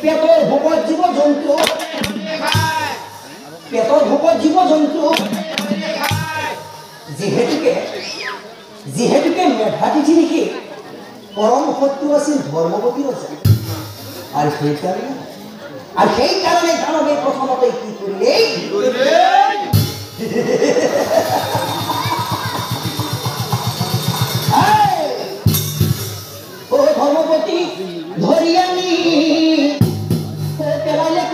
পেটৰ ভোকত জীৱ-জন্তু পেটৰ ভোকত জীৱ-জন্তু যিহেতুকে মেধাতিথি নেকি পৰম শত্ৰু আছিল ধৰ্মপতি ৰজা আৰু সেইকাৰণে দানৱে প্ৰথমতে কি কৰিলে ধর্মপতি ধরি আনি পেলাইলে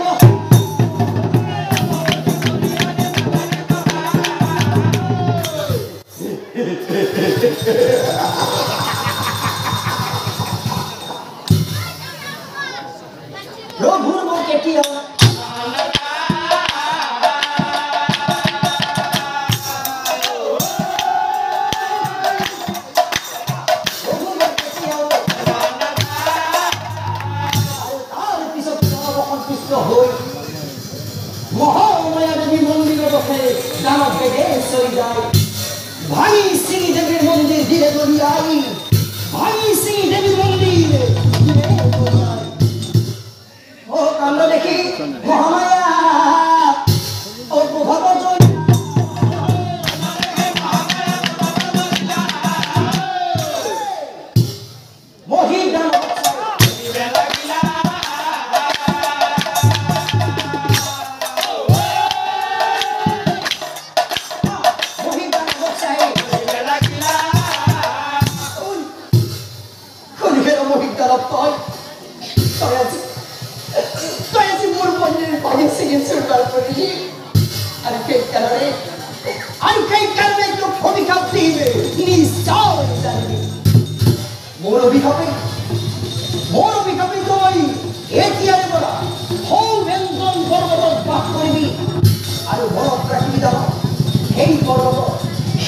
প্রভুর মুখে কি মহামায়া দেবী মন্দিরে বসে দানব বেগে চলে যায় ভাঙি সিংহী দেবীর মন্দির ধীরে দরিয়াই ভাঙি সিংহী দেবীর মন্দির ধীরে দরিয়াই ও কাণ্ড দেখি মহামায়া ও প্রভাব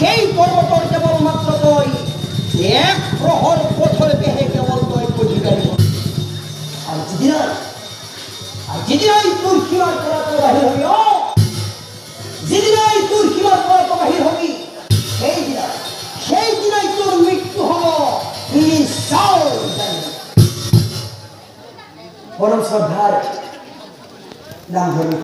সেই পৰ্বতৰ কেৱল মাত্ৰ তই এক প্ৰহৰ পথৰ বেহে কেৱল তই অধিকাৰী আৰু যিদিনাই তোৰ সীমাৰ পৰা তই বাহিৰ হবি যিদিনাই তোৰ সীমাৰ পৰা তই বাহিৰ হবি সেইদিনাই তোৰ মৃত্যু হ'ব নিশ্চয় পৰম শ্ৰদ্ধাৰ নামধৰি